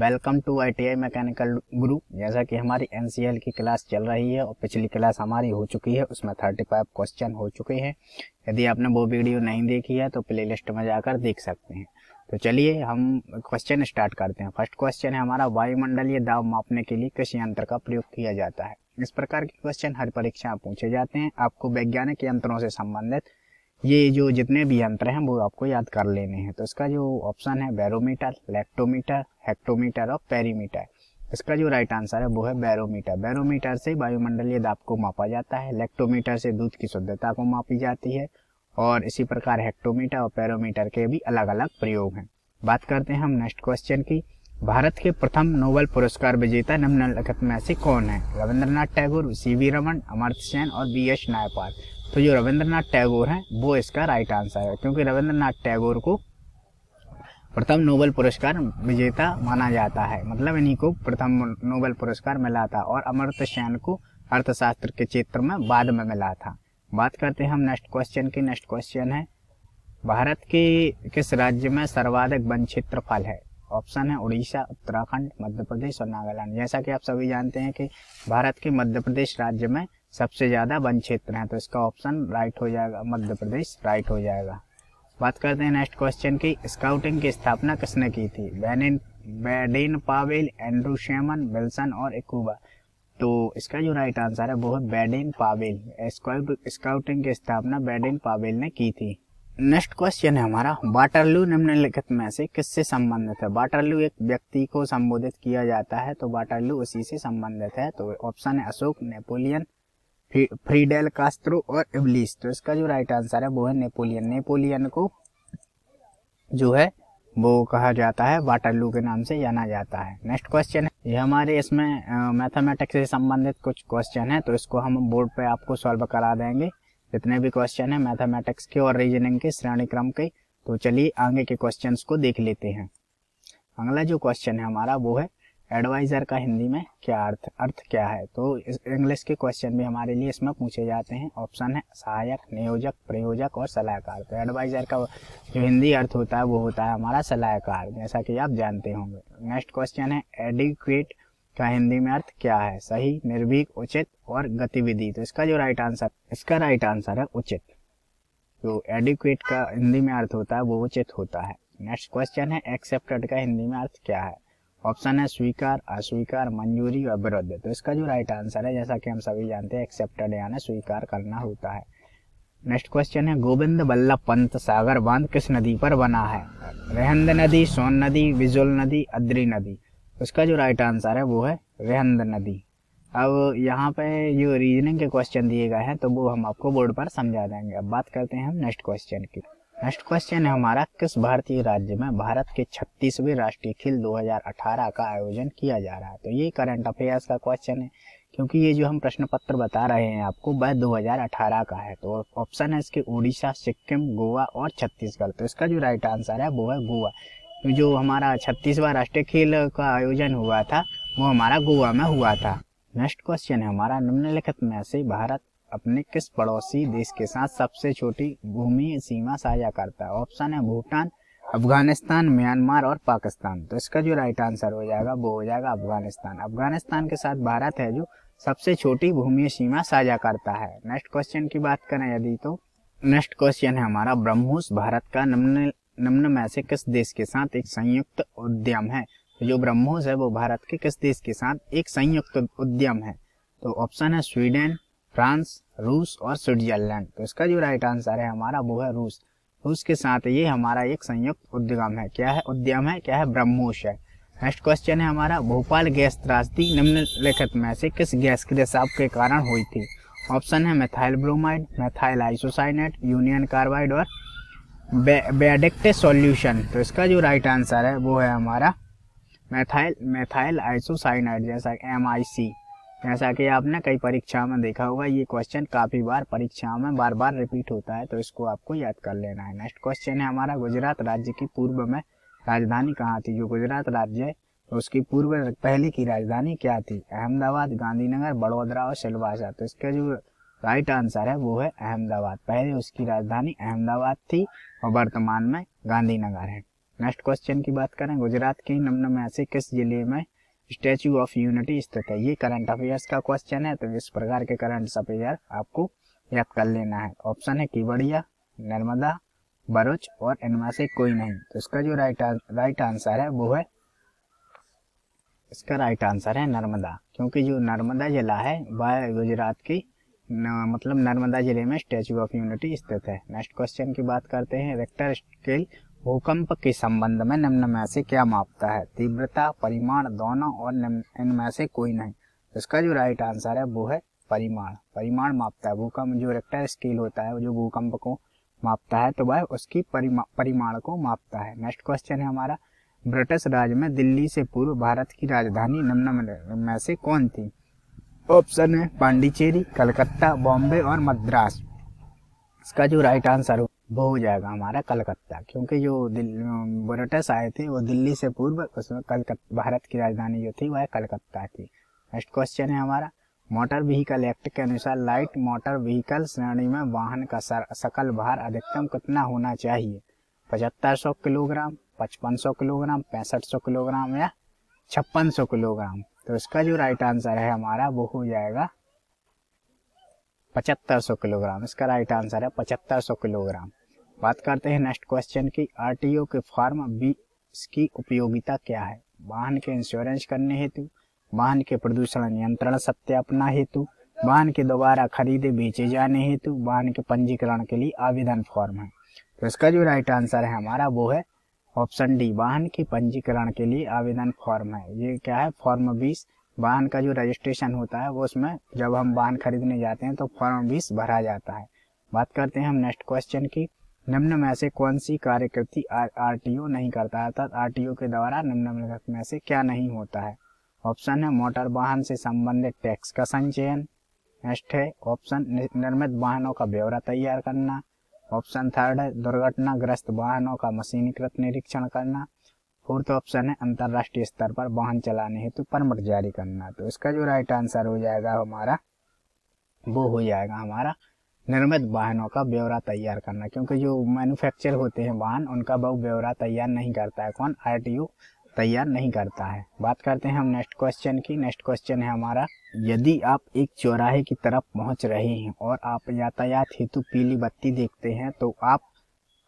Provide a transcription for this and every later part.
Welcome to ITI mechanical गुरु। जैसा कि हमारी NCL की क्लास चल रही है और पिछली क्लास हमारी हो चुकी है, उसमें 35 क्वेश्चन हो चुके हैं। यदि आपने वो वीडियो नहीं देखी है तो प्लेलिस्ट में जाकर देख सकते हैं। तो चलिए हम क्वेश्चन स्टार्ट करते हैं। फर्स्ट क्वेश्चन है हमारा, वायुमंडलीय दाब मापने के लिए किस यंत्र का प्रयोग किया जाता है। इस प्रकार के क्वेश्चन हर परीक्षा में पूछे जाते हैं। आपको वैज्ञानिक यंत्रों से संबंधित ये जो जितने भी यंत्र हैं वो आपको याद कर लेने हैं। तो इसका जो ऑप्शन है बैरोमीटर, लेक्टोमीटर, हेक्टोमीटर और पेरीमीटर। इसका जो राइट आंसर है वो है बैरोमीटर। बैरोमीटर से वायुमंडलीय दाब को मापा जाता है, लेक्टोमीटर से दूध की शुद्धता को मापी जाती है और इसी प्रकार हेक्टोमीटर और पेरोमीटर के भी अलग अलग प्रयोग हैं। बात करते हैं हम नेक्स्ट क्वेश्चन की। भारत के प्रथम नोबेल पुरस्कार विजेता निम्नलिखित में से कौन है। रविंद्रनाथ टैगोर, CV रमन, अमर्त्य सेन और BS नायपाल। तो जो रविंद्रनाथ टैगोर हैं वो इसका राइट आंसर है, क्योंकि रविंद्रनाथ टैगोर को प्रथम नोबेल पुरस्कार विजेता माना जाता है, मतलब इन्हीं को प्रथम नोबेल पुरस्कार मिला था और अमर्त्य सेन को अर्थशास्त्र के क्षेत्र में बाद में मिला था। बात करते हैं हम नेक्स्ट क्वेश्चन की। नेक्स्ट क्वेश्चन है, भारत के किस राज्य में सर्वाधिक वन क्षेत्रफल है। ऑप्शन है उड़ीसा, उत्तराखंड, मध्य प्रदेश और नागालैंड। जैसा कि आप सभी जानते हैं कि भारत के मध्य प्रदेश राज्य में सबसे ज्यादा वन क्षेत्र है, तो इसका ऑप्शन राइट हो जाएगा, मध्य प्रदेश राइट हो जाएगा। बात करते हैं नेक्स्ट क्वेश्चन की। स्काउटिंग की स्थापना किसने की थी। बैडेन पावेल, एंड्रू शेमन, विल्सन और इकुबा। तो इसका जो राइट आंसर है वो है बैडेन पावेल। स्काउटिंग की स्थापना बैडेन पावेल ने की थी। नेक्स्ट क्वेश्चन है हमारा, वाटरलू निम्नलिखित में से किससे संबंधित है। वाटरलू एक व्यक्ति को संबोधित किया जाता है, तो वाटरलू उसी से संबंधित है। तो ऑप्शन है अशोक, नेपोलियन, फ्रीडेल कास्ट्रो और इब्लिस। तो इसका जो राइट आंसर है वो है नेपोलियन। नेपोलियन को जो है वो कहा जाता है, वाटरलू के नाम से जाना जाता है। नेक्स्ट क्वेश्चन है, ये हमारे इसमें मैथमेटिक्स से संबंधित कुछ क्वेश्चन है, तो इसको हम बोर्ड पे आपको सॉल्व करा देंगे, जितने भी क्वेश्चन है मैथमेटिक्स के और रीजनिंग के श्रेणी क्रम के। तो चलिए आगे के क्वेश्चंस को देख लेते हैं। अगला जो क्वेश्चन है हमारा वो है, एडवाइजर का हिंदी में क्या अर्थ क्या है। तो इंग्लिश के क्वेश्चन भी हमारे लिए इसमें पूछे जाते हैं। ऑप्शन है सहायक, नियोजक, प्रयोजक और सलाहकार। तो एडवाइजर का जो हिंदी अर्थ होता है वो होता है हमारा सलाहकार, जैसा कि आप जानते होंगे। नेक्स्ट क्वेश्चन है, एडिक्वेट का हिंदी में अर्थ क्या है। सही, निर्भीक, उचित और गतिविधि। तो इसका राइट आंसर है उचित। तो एडिक्वेट का हिंदी में अर्थ होता है वो उचित होता है। नेक्स्ट क्वेश्चन है, एक्सेप्टेड का हिंदी में अर्थ क्या है। ऑप्शन है स्वीकार, अस्वीकार, मंजूरी और विरुद्ध। तो इसका जो राइट आंसर है, जैसा कि हम सभी जानते हैं, एक्सेप्टेड यानी स्वीकार करना होता है। नेक्स्ट क्वेश्चन है, गोविंद बल्लभ पंत सागर बांध किस नदी पर बना है। रेहंद नदी, सोन नदी, विजुल नदी, अद्री नदी। उसका जो राइट आंसर है वो है रेहंद नदी। अब यहाँ पे जो रीजनिंग के क्वेश्चन दिए गए हैं तो वो हम आपको बोर्ड पर समझा देंगे। अब बात करते हैं हम नेक्स्ट क्वेश्चन की। नेक्स्ट क्वेश्चन है हमारा, किस भारतीय राज्य में भारत के 36वें राष्ट्रीय खेल 2018 का आयोजन किया जा रहा है। तो ये करंट अफेयर्स का क्वेश्चन है, क्योंकि ये जो हम प्रश्न पत्र बता रहे हैं आपको वह 2018 का है। तो ऑप्शन है इसके उड़ीसा, सिक्किम, गोवा और छत्तीसगढ़। तो इसका जो राइट आंसर है वो है गोवा। तो जो हमारा 36वां राष्ट्रीय खेल का आयोजन हुआ था वो हमारा गोवा में हुआ था। नेक्स्ट क्वेश्चन है हमारा, निम्नलिखित में से भारत अपने किस पड़ोसी देश के साथ सबसे छोटी भूमि सीमा साझा करता है। ऑप्शन है भूटान, अफगानिस्तान, म्यांमार और पाकिस्तान। तो इसका जो राइट आंसर हो जाएगा वो हो जाएगा अफगानिस्तान। अफगानिस्तान के साथ भारत है जो सबसे छोटी भूमि सीमा साझा करता है। नेक्स्ट क्वेश्चन की बात करें यदि, तो नेक्स्ट क्वेश्चन है हमारा, ब्रह्मोस भारत का निम्न में से किस देश के साथ एक संयुक्त उद्यम है। तो जो ब्रह्मोस है वो भारत के किस देश के साथ एक संयुक्त उद्यम है। तो ऑप्शन है स्वीडन, फ्रांस, रूस और स्विट्जरलैंड। तो इसका जो राइट आंसर है हमारा वो है रूस। रूस के साथ ये हमारा एक संयुक्त उद्यम है। क्या है उद्यम है, क्या है, ब्रह्मोस है। नेक्स्ट क्वेश्चन है हमारा, भोपाल गैस त्रासदी निम्नलिखित में से किस गैस के रिसाव के कारण हुई थी। ऑप्शन है methyl bromide, methyl isocyanate, union carbide और बेनेडिक्ट सॉल्यूशन। तो इसका जो राइट आंसर है वो है हमारा मेथाइल आइसोसाइनाइड, जैसा MIC। जैसा कि आपने कई परीक्षाओं में देखा होगा, ये क्वेश्चन काफी बार परीक्षाओं में बार बार रिपीट होता है, तो इसको आपको याद कर लेना है। नेक्स्ट क्वेश्चन है हमारा, गुजरात राज्य की पूर्व में राजधानी कहाँ थी। जो गुजरात राज्य है तो उसकी पूर्व पहले की राजधानी क्या थी। अहमदाबाद, गांधीनगर, बड़ोदरा और सिलवासा। तो इसका जो राइट आंसर है वो है अहमदाबाद। पहले उसकी राजधानी अहमदाबाद थी और वर्तमान में गांधीनगर है। नेक्स्ट क्वेश्चन की बात करें, गुजरात के निम्न में से किस जिले में स्टैच्यू ऑफ यूनिटी स्थित है। ये करंट अफेयर्स का क्वेश्चन है, तो इस प्रकार के करंट अफेयर आपको याद कर लेना है। ऑप्शन है केवड़िया, नर्मदा, भरूच और इनमें से कोई नहीं। तो इसका जो राइट आंसर है वो है, इसका राइट आंसर है नर्मदा, क्योंकि जो नर्मदा जिला है वह गुजरात की मतलब नर्मदा जिले में स्टैच्यू ऑफ यूनिटी स्थित है। नेक्स्ट क्वेश्चन की बात करते हैं, रिक्टर स्केल भूकंप के संबंध में निम्न में से क्या मापता है। तीव्रता, परिमाण, दोनों और इनमें से कोई नहीं। इसका जो राइट आंसर है वो है परिमाण। परिमाण मापता है भूकंप, जो रिक्टर स्केल होता है जो भूकंप को मापता है तो वह उसकी परिमाण को मापता है। नेक्स्ट क्वेश्चन है हमारा, ब्रिटिश राज में दिल्ली से पूर्व भारत की राजधानी निम्न में से कौन थी। ऑप्शन है पांडिचेरी, कलकत्ता, बॉम्बे और मद्रास। इसका जो राइट आंसर वो हो जाएगा हमारा कलकत्ता, क्योंकि जो ब्रिटिश आए थे वो दिल्ली से पूर्व उसमें कलकत्ता भारत की राजधानी जो थी वह कलकत्ता थी। नेक्स्ट क्वेश्चन है हमारा, मोटर व्हीकल एक्ट के अनुसार लाइट मोटर व्हीकल श्रेणी में वाहन का सकल भार अधिकतम कितना होना चाहिए। 7500 किलोग्राम, 5500 किलोग्राम, 6500 किलोग्राम या 5600 किलोग्राम। तो इसका जो राइट आंसर है हमारा वो हो जाएगा 7500 किलोग्राम। इसका राइट आंसर है 7500 किलोग्राम। बात करते हैं नेक्स्ट क्वेश्चन की, आरटीओ के फॉर्म 20 की उपयोगिता क्या है। वाहन के इंश्योरेंस करने हेतु, वाहन के प्रदूषण नियंत्रण सत्यापन हेतु, वाहन के दोबारा खरीदे बेचे जाने हेतु, वाहन के पंजीकरण के लिए आवेदन फॉर्म है। तो इसका जो राइट आंसर है हमारा वो है ऑप्शन डी, वाहन के पंजीकरण के लिए आवेदन फॉर्म है। ये क्या है, फॉर्म 20 वाहन का जो रजिस्ट्रेशन होता है वो उसमें जब हम वाहन खरीदने जाते हैं तो फॉर्म 20 भरा जाता है। बात करते हैं हम नेक्स्ट क्वेश्चन की, निम्न में से कौन सी कार्यकृति आरटीओ नहीं करता है, अर्थात आरटीओ के द्वारा निम्न में से क्या नहीं होता है। ऑप्शन है मोटर वाहन से संबंधित टैक्स का संचयन। नेक्स्ट है ऑप्शन निर्मित वाहनों का ब्यौरा तैयार करना। ऑप्शन थर्ड है दुर्घटनाग्रस्त वाहनों का मशीनीकृत निरीक्षण करना। फोर्थ ऑप्शन है अंतर्राष्ट्रीय स्तर पर वाहन चलाने हेतु परमिट जारी करना। तो इसका जो राइट आंसर हो जाएगा हमारा वो हो जाएगा हमारा निर्मित वाहनों का ब्यौरा तैयार करना, क्योंकि जो मैन्युफैक्चर होते हैं वाहन उनका वो ब्यौरा तैयार नहीं करता है, कौन, आरटीओ तैयार नहीं करता है। बात करते हैं हम नेक्स्ट क्वेश्चन की। नेक्स्ट क्वेश्चन है हमारा, यदि आप एक चौराहे की तरफ पहुंच रहे हैं और आप यातायात हेतु पीली बत्ती देखते हैं तो आप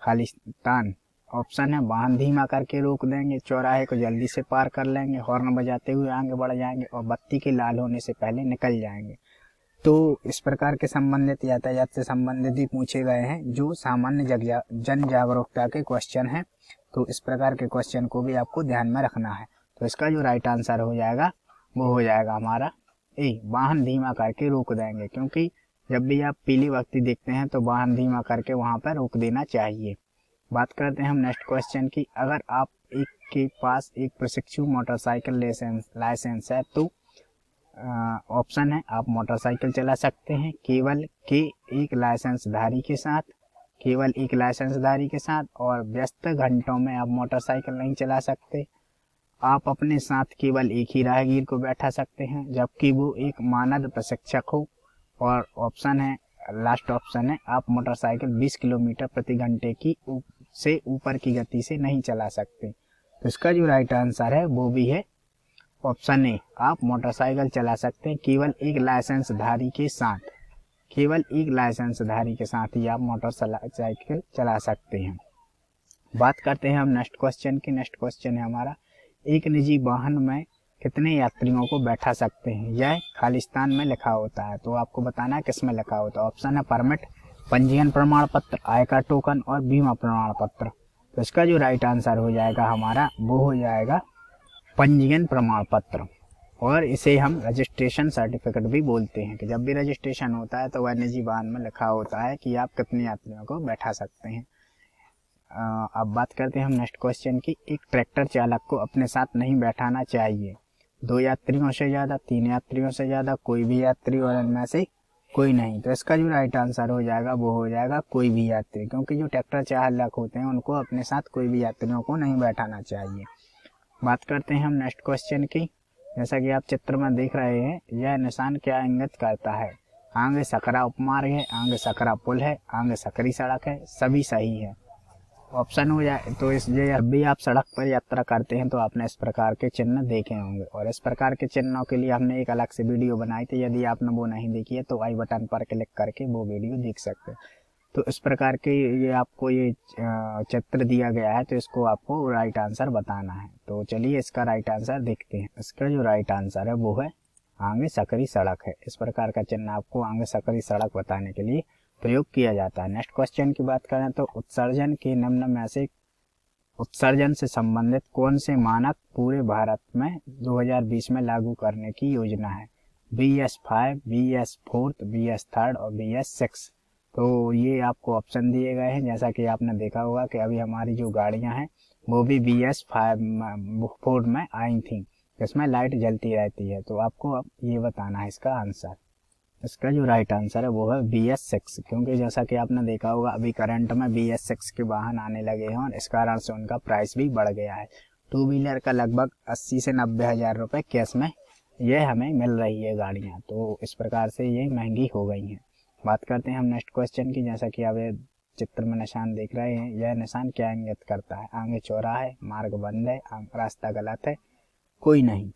खालिस्तान, ऑप्शन है वाहन धीमा करके रोक देंगे, चौराहे को जल्दी से पार कर लेंगे, हॉर्न बजाते हुए आगे बढ़ जाएंगे और बत्ती के लाल होने से पहले निकल जाएंगे। तो इस प्रकार के संबंधित यातायात से संबंधित ही पूछे गए हैं जो सामान्य जन जागरूकता के क्वेश्चन हैं। तो इस प्रकार के क्वेश्चन को भी आपको ध्यान में रखना है। तो इसका जो राइट आंसर हो जाएगा वो हो जाएगा हमारा ए, वाहन धीमा करके रोक देंगे, क्योंकि जब भी आप पीली बत्ती देखते हैं तो वाहन धीमा करके वहां पर रोक देना चाहिए। बात करते हैं हम नेक्स्ट क्वेश्चन की, अगर आप के पास एक प्रशिक्षु मोटरसाइकिल लाइसेंस है तो ऑप्शन है आप मोटरसाइकिल चला सकते हैं केवल एक लाइसेंसधारी के साथ, केवल एक लाइसेंसधारी के साथ, और व्यस्त घंटों में आप मोटरसाइकिल नहीं चला सकते। आप अपने साथ केवल एक ही राहगीर को बैठा सकते हैं जबकि वो एक मानद प्रशिक्षक हो, और ऑप्शन है लास्ट ऑप्शन है आप मोटरसाइकिल 20 किलोमीटर प्रति घंटे की से ऊपर की गति से नहीं चला सकते। तो इसका जो राइट आंसर है वो भी है ऑप्शन ए, आप मोटरसाइकिल चला सकते हैं केवल एक लाइसेंसधारी के साथ, केवल एक लाइसेंसधारी के साथ ही आप मोटरसाइकिल चला सकते हैं। बात करते हैं हम नेक्स्ट क्वेश्चन की। नेक्स्ट क्वेश्चन है हमारा, एक निजी वाहन में कितने यात्रियों को बैठा सकते हैं, यह खालिस्तान में लिखा होता है। तो आपको बताना है किस में लिखा होता है। ऑप्शन है परमिट, पंजीयन प्रमाण पत्र, आयकर टोकन और बीमा प्रमाण पत्र। तो इसका जो राइट आंसर हो जाएगा हमारा वो हो जाएगा पंजीयन प्रमाण पत्र, और इसे हम रजिस्ट्रेशन सर्टिफिकेट भी बोलते हैं कि जब भी रजिस्ट्रेशन होता है तो वह निजी वाहन में लिखा होता है कि आप कितने यात्रियों को बैठा सकते हैं। अब बात करते हैं हम नेक्स्ट क्वेश्चन की, एक ट्रैक्टर चालक को अपने साथ नहीं बैठाना चाहिए, 2 यात्रियों से ज़्यादा, 3 यात्रियों से ज़्यादा, कोई भी यात्री और इनमें से कोई नहीं। तो इसका जो राइट आंसर हो जाएगा वो हो जाएगा कोई भी यात्री, क्योंकि जो ट्रैक्टर चालक होते हैं उनको अपने साथ कोई भी यात्रियों को नहीं बैठाना चाहिए। बात करते हैं हम नेक्स्ट क्वेश्चन की। जैसा कि आप चित्र में देख रहे हैं, यह निशान क्या इंगित करता है। आगे सकरा उपमार्ग है, आगे सकरा पुल है, आगे सकरी सड़क है, सभी सही है। ऑप्शन हो जाए तो इसलिए जब भी आप सड़क पर यात्रा करते हैं तो आपने इस प्रकार के चिन्ह देखे होंगे, और इस प्रकार के चिन्हों के लिए हमने एक अलग से वीडियो बनाई थी। यदि आपने वो नहीं देखी है तो आई बटन पर क्लिक करके वो वीडियो देख सकते हैं। तो इस प्रकार के ये आपको ये चित्र दिया गया है, तो इसको आपको राइट आंसर बताना है। तो चलिए इसका राइट आंसर देखते हैं। इसका जो राइट आंसर है वो है आगे सकरी सड़क है। इस प्रकार का चिन्ह आपको आगे सकरी सड़क बताने के लिए प्रयोग किया जाता है। नेक्स्ट क्वेश्चन की बात करें तो उत्सर्जन के निम्न में से उत्सर्जन से संबंधित कौन से मानक पूरे भारत में 2020 में लागू करने की योजना है? BS5, BS4, BS3 और BS6। तो ये आपको ऑप्शन दिए गए हैं। जैसा कि आपने देखा होगा कि अभी हमारी जो गाड़ियां हैं वो भी BS4 में आई थी, जिसमें लाइट जलती रहती है। तो आपको अब ये बताना है इसका आंसर। इसका जो राइट आंसर है वो है BS6, क्योंकि जैसा कि आपने देखा होगा अभी करंट में BS6 के वाहन आने लगे हैं और इस कारण से उनका प्राइस भी बढ़ गया है। टू व्हीलर का लगभग 80 से 90 हज़ार रुपये कैश में ये हमें मिल रही है गाड़ियाँ, तो इस प्रकार से ये महंगी हो गई हैं। बात करते हैं हम नेक्स्ट क्वेश्चन की। जैसा कि आप ये चित्र में निशान देख रहे हैं, यह निशान क्या इंगित करता है? आगे चौराहा है, मार्ग बंद है, रास्ता गलत है, कोई नहीं।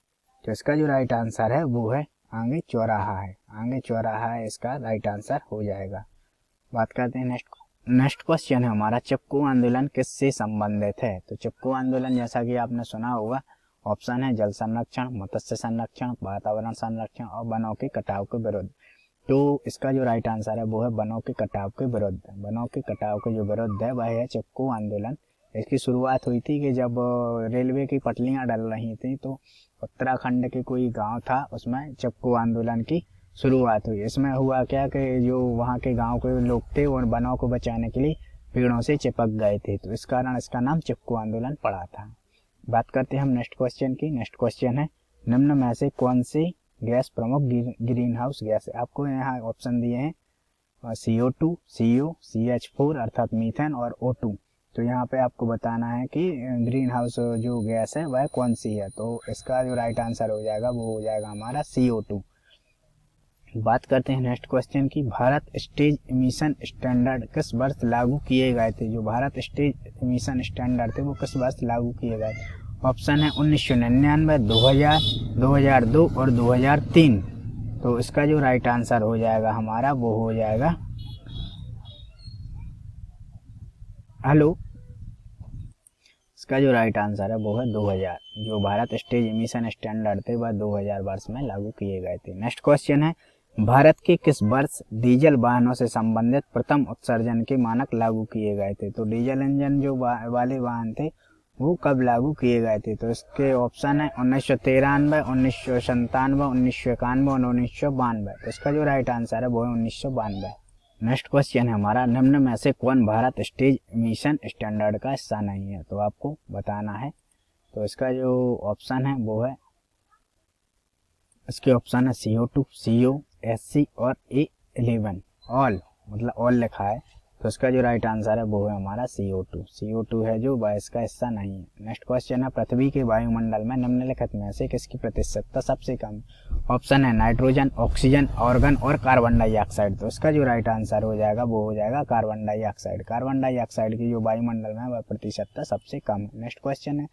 तो इसका जो राइट आंसर है वो है आगे चौराहा है। आगे चौराहा है इसका राइट आंसर हो जाएगा। बात करते हैं नेक्स्ट क्वेश्चन है हमारा, चिपको आंदोलन किससे संबंधित है? तो चिपको आंदोलन जैसा कि आपने सुना होगा, ऑप्शन है जल संरक्षण, मत्स्य संरक्षण, वातावरण संरक्षण और वनों के कटाव के विरुद्ध। तो इसका जो राइट आंसर है वो है वनों के कटाव के विरुद्ध। वनों के कटाव के जो विरुद्ध है वह है चिपको आंदोलन। इसकी शुरुआत हुई थी कि जब रेलवे की पटरियां डल रही थी, तो उत्तराखंड के कोई गांव था, उसमें चिपको आंदोलन की शुरुआत हुई। इसमें हुआ क्या कि जो वहाँ के गांव के लोग थे और वनों को बचाने के लिए पेड़ों से चिपक गए थे, तो इस कारण इसका नाम चिपको आंदोलन पड़ा था। बात करते हैं हम नेक्स्ट क्वेश्चन की। नेक्स्ट क्वेश्चन है, निम्न में से कौन सी गैस प्रमुख ग्रीन हाउस गैस है? आपको यहाँ ऑप्शन दिए हैं CO2, CO, CH4 अर्थात मीथेन और O2। तो यहाँ पे आपको बताना है कि ग्रीन हाउस जो गैस है वह कौन सी है। तो इसका जो राइट आंसर हो जाएगा वो हो जाएगा हमारा CO2। बात करते हैं नेक्स्ट क्वेश्चन की। भारत स्टेज इमिशन स्टैंडर्ड किस वर्ष लागू किए गए थे? जो भारत स्टेज इमिशन स्टैंडर्ड थे वो किस वर्ष लागू किए गए? ऑप्शन है 1999, 2000, 2002 और 2003। तो इसका जो राइट आंसर हो जाएगा हमारा वो हो जाएगा, हेलो, इसका जो राइट आंसर है वो है 2000। जो भारत स्टेज इमिशन स्टैंडर्ड थे वह 2000 वर्ष में लागू किए गए थे। नेक्स्ट क्वेश्चन है, भारत के किस वर्ष डीजल वाहनों से संबंधित प्रथम उत्सर्जन के मानक लागू किए गए थे? तो डीजल इंजन जो वाले वाहन थे वो कब लागू किए गए थे? तो इसके ऑप्शन है 1993, 1997, 1991 और 1992। तो इसका जो राइट आंसर है वो है 1992। नेक्स्ट क्वेश्चन है हमारा, निम्न में से कौन भारत स्टेज इमिशन स्टैंडर्ड का हिस्सा नहीं है? तो आपको बताना है। तो इसका जो ऑप्शन है वो है, इसके ऑप्शन है CO2, CO, SC और A11। ऑल मतलब ऑल लिखा है। तो इसका जो राइट आंसर है वो है हमारा CO2 है जो वह इसका हिस्सा नहीं है। नेक्स्ट क्वेश्चन है, पृथ्वी के वायुमंडल में निम्नलिखित में से किसकी प्रतिशतता सबसे कम? ऑप्शन है नाइट्रोजन, ऑक्सीजन, ऑर्गन और कार्बन डाइऑक्साइड। तो इसका जो राइट आंसर हो जाएगा वो हो जाएगा कार्बन डाइऑक्साइड। कार्बन डाइऑक्साइड की जो वायुमंडल में वह प्रतिशतता सबसे कम है। नेक्स्ट क्वेश्चन है,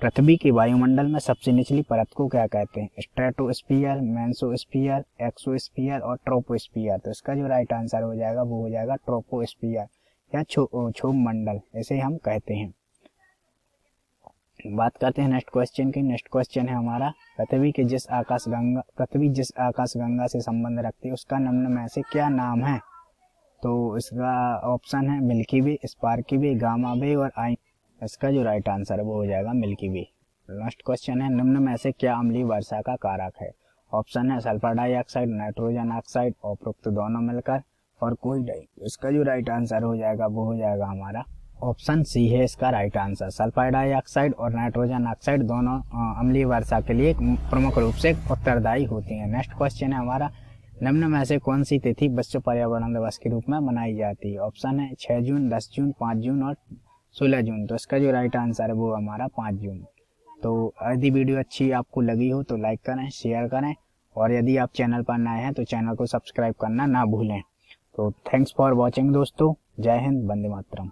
पृथ्वी के वायुमंडल में सबसे निचली परत को क्या कहते हैं? स्ट्रेटोस्फीयर, मेसोस्फीयर, एक्सोस्फीयर और ट्रोपोस्फीयर। तो इसका जो राइट आंसर हो जाएगा वो हो जाएगा ट्रोपोस्फीयर या क्षोभ मंडल, ऐसे हम कहते हैं। बात करते हैं नेक्स्ट क्वेश्चन की। नेक्स्ट क्वेश्चन है हमारा, पृथ्वी जिस आकाशगंगा से संबंध रखती है उसका निम्न में से क्या नाम है? तो इसका ऑप्शन है मिल्की वे, स्पार्की वे, गामा वे और आई। इसका जो राइट आंसर है वो हो जाएगा मिल्की वे। नेक्स्ट क्वेश्चन है, निम्न में से क्या अम्लीय वर्षा का कारक है? ऑप्शन है सल्फर डाइऑक्साइड, नाइट्रोजन ऑक्साइड, उपरोक्त दोनों मिलकर और कोई नहीं। इसका जो राइट आंसर हो जाएगा वो हो जाएगा हमारा ऑप्शन C है इसका राइट आंसर। सल्फर डाइऑक्साइड और नाइट्रोजन ऑक्साइड दोनों अम्लीय वर्षा के लिए प्रमुख रूप से उत्तरदायी होती हैं। नेक्स्ट क्वेश्चन है हमारा, निम्न में से कौन सी तिथि विश्व पर्यावरण दिवस के रूप में मनाई जाती है? ऑप्शन है 6 जून, 10 जून, 5 जून और 16 जून। तो इसका जो राइट आंसर है वो हमारा 5 जून। तो यदि वीडियो अच्छी आपको लगी हो तो लाइक करें, शेयर करें और यदि आप चैनल पर नए हैं तो चैनल को सब्सक्राइब करना ना भूलें। तो थैंक्स फॉर वॉचिंग दोस्तों। जय हिंद, वंदे मातरम।